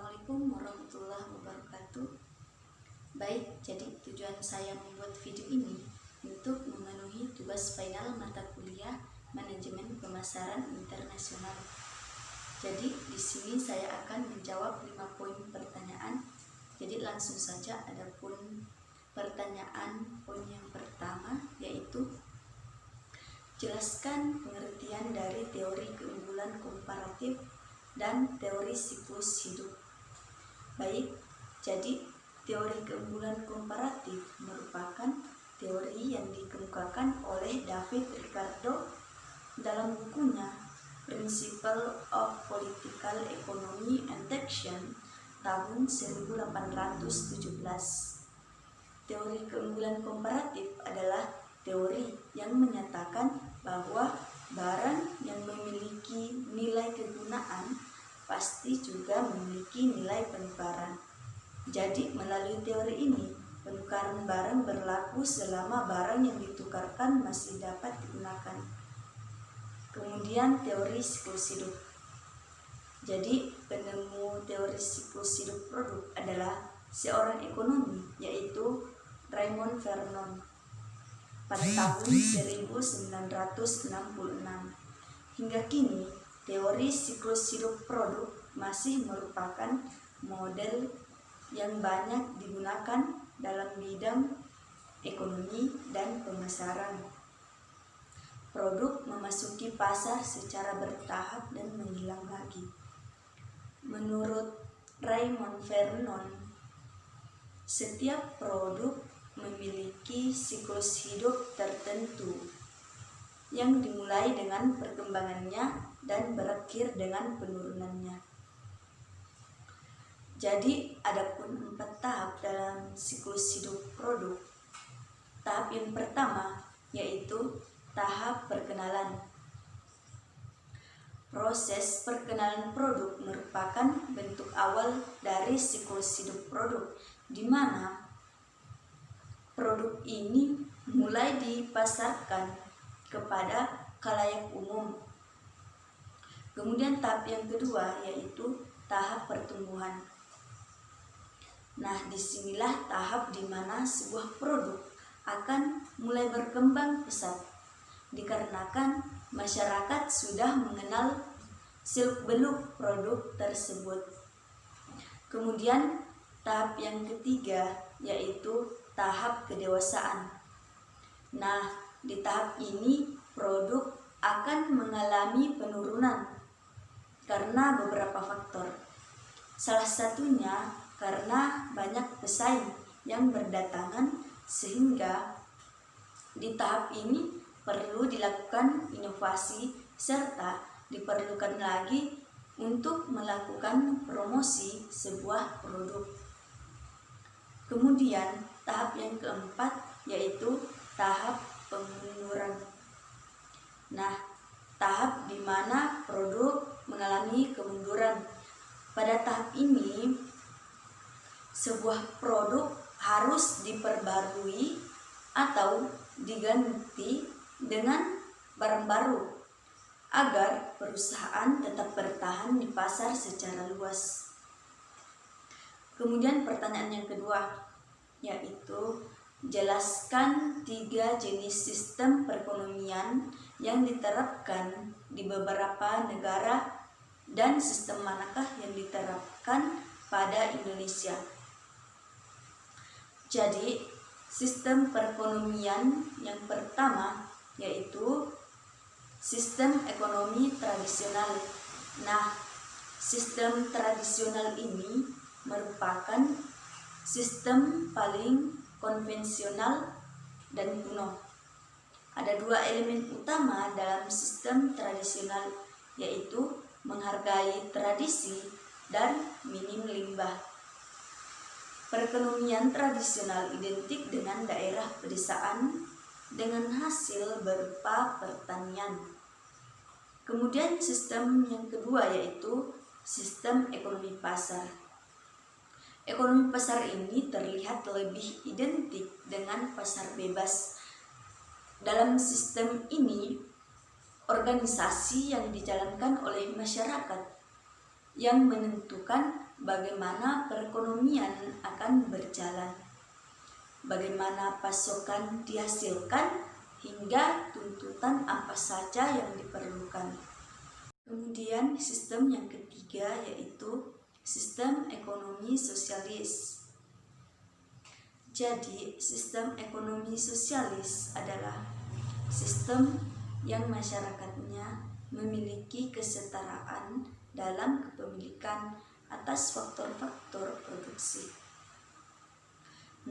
Assalamualaikum warahmatullahi wabarakatuh. Baik, jadi tujuan saya membuat video ini untuk memenuhi tugas final mata kuliah Manajemen Pemasaran Internasional. Jadi di sini saya akan menjawab 5 poin pertanyaan. Jadi langsung saja, adapun pertanyaan poin yang pertama yaitu jelaskan pengertian dari teori keunggulan komparatif dan teori siklus hidup. Baik, jadi teori keunggulan komparatif merupakan teori yang dikemukakan oleh David Ricardo dalam bukunya Principles of Political Economy and Action tahun 1817. Teori keunggulan komparatif adalah teori yang menyatakan bahwa barang yang memiliki nilai kegunaan pasti juga memiliki nilai penukaran. Jadi melalui teori ini, penukaran barang berlaku selama barang yang ditukarkan masih dapat digunakan. Kemudian teori siklus hidup. Jadi penemu teori siklus hidup produk adalah seorang ekonomi, yaitu Raymond Vernon pada tahun 1966. Hingga kini, teori siklus hidup produk masih merupakan model yang banyak digunakan dalam bidang ekonomi dan pemasaran. Produk memasuki pasar secara bertahap dan menghilang lagi. Menurut Raymond Vernon, setiap produk memiliki siklus hidup tertentu yang dimulai dengan perkembangannya dan berakhir dengan penurunannya. Jadi adapun 4 tahap dalam siklus hidup produk. Tahap yang pertama yaitu tahap perkenalan. Proses perkenalan produk merupakan bentuk awal dari siklus hidup produk, di mana produk ini mulai dipasarkan kepada khalayak umum. Kemudian tahap yang kedua yaitu tahap pertumbuhan. Nah, disinilah tahap di mana sebuah produk akan mulai berkembang pesat, dikarenakan masyarakat sudah mengenal seluk-beluk produk tersebut. Kemudian tahap yang ketiga yaitu tahap kedewasaan. Nah, di tahap ini produk akan mengalami penurunan karena beberapa faktor. Salah satunya karena banyak pesaing yang berdatangan, sehingga di tahap ini perlu dilakukan inovasi serta diperlukan lagi untuk melakukan promosi sebuah produk. Kemudian tahap yang keempat yaitu tahap pemunduran. Nah, tahap di mana produk mengalami kemunduran. Pada tahap ini, sebuah produk harus diperbarui atau diganti dengan barang baru agar perusahaan tetap bertahan di pasar secara luas. Kemudian pertanyaan yang kedua yaitu jelaskan 3 jenis sistem perekonomian yang diterapkan di beberapa negara dan sistem manakah yang diterapkan pada Indonesia. Jadi sistem perekonomian yang pertama yaitu sistem ekonomi tradisional. Nah, sistem tradisional ini merupakan sistem paling konvensional dan kuno. Ada 2 elemen utama dalam sistem tradisional, yaitu menghargai tradisi dan minim limbah. Perekonomian tradisional identik dengan daerah pedesaan dengan hasil berupa pertanian. Kemudian sistem yang kedua yaitu sistem ekonomi pasar. Ekonomi pasar ini terlihat lebih identik dengan pasar bebas. Dalam sistem ini, organisasi yang dijalankan oleh masyarakat yang menentukan bagaimana perekonomian akan berjalan, bagaimana pasokan dihasilkan, hingga tuntutan apa saja yang diperlukan. Kemudian sistem yang ketiga yaitu sistem ekonomi sosialis. Jadi, sistem ekonomi sosialis adalah sistem yang masyarakatnya memiliki kesetaraan dalam kepemilikan atas faktor-faktor produksi.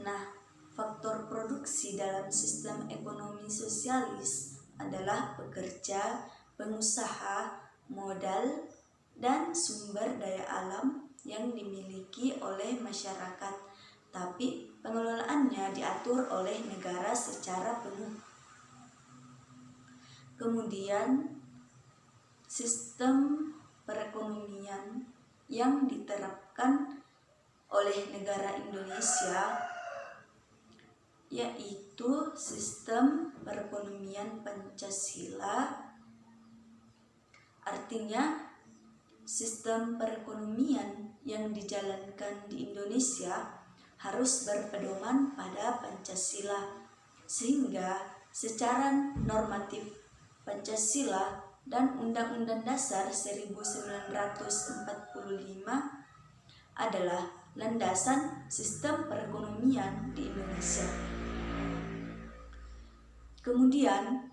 Nah, faktor produksi dalam sistem ekonomi sosialis adalah pekerja, pengusaha, modal, dan sumber daya alam yang dimiliki oleh masyarakat, tapi pengelolaannya diatur oleh negara secara penuh. Kemudian, sistem perekonomian yang diterapkan oleh negara Indonesia yaitu sistem perekonomian Pancasila. Artinya, sistem perekonomian yang dijalankan di Indonesia harus berpedoman pada Pancasila, sehingga secara normatif Pancasila dan Undang-Undang Dasar 1945 adalah landasan sistem perekonomian di Indonesia. Kemudian,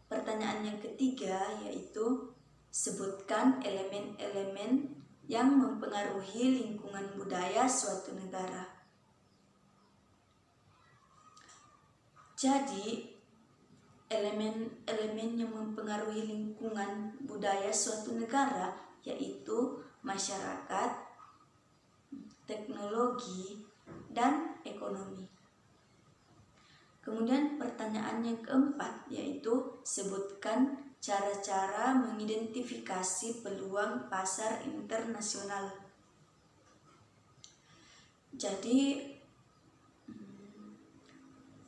pertanyaan yang ketiga yaitu sebutkan elemen-elemen yang mempengaruhi lingkungan budaya suatu negara. Jadi, elemen-elemen yang mempengaruhi lingkungan budaya suatu negara yaitu masyarakat, teknologi, dan ekonomi. Kemudian pertanyaan yang keempat yaitu sebutkan cara-cara mengidentifikasi peluang pasar internasional. Jadi,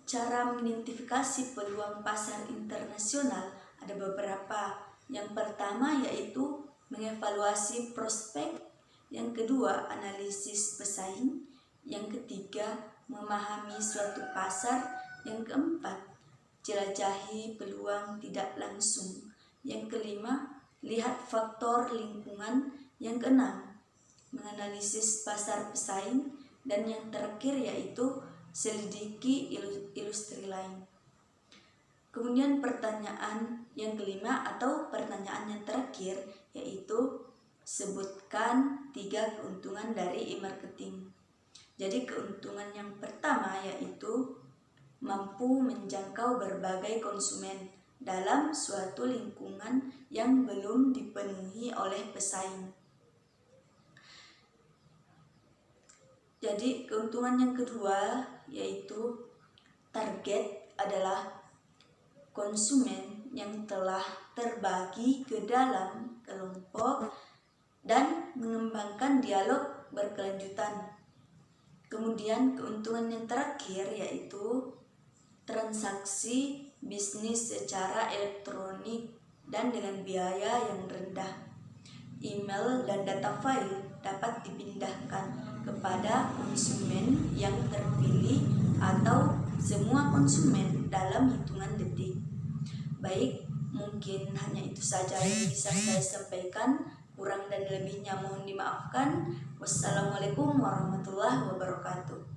cara mengidentifikasi peluang pasar internasional ada beberapa. Yang pertama yaitu mengevaluasi prospek, yang kedua analisis pesaing, yang ketiga memahami suatu pasar, yang keempat jelajahi peluang tidak langsung, yang kelima lihat faktor lingkungan, yang keenam menganalisis pasar pesaing, dan yang terakhir yaitu selidiki industri lain. Kemudian pertanyaan yang kelima atau pertanyaan yang terakhir yaitu sebutkan 3 keuntungan dari e-marketing. Jadi keuntungan yang pertama yaitu mampu menjangkau berbagai konsumen dalam suatu lingkungan yang belum dipenuhi oleh pesaing. Jadi keuntungan yang kedua yaitu target adalah konsumen yang telah terbagi ke dalam kelompok dan mengembangkan dialog berkelanjutan. Kemudian keuntungan yang terakhir yaitu transaksi bisnis secara elektronik dan dengan biaya yang rendah. Email dan data file dapat dipindahkan kepada konsumen yang terpilih atau semua konsumen dalam hitungan detik. Baik, mungkin hanya itu saja yang bisa saya sampaikan. Kurang dan lebihnya mohon dimaafkan. Wassalamualaikum warahmatullahi wabarakatuh.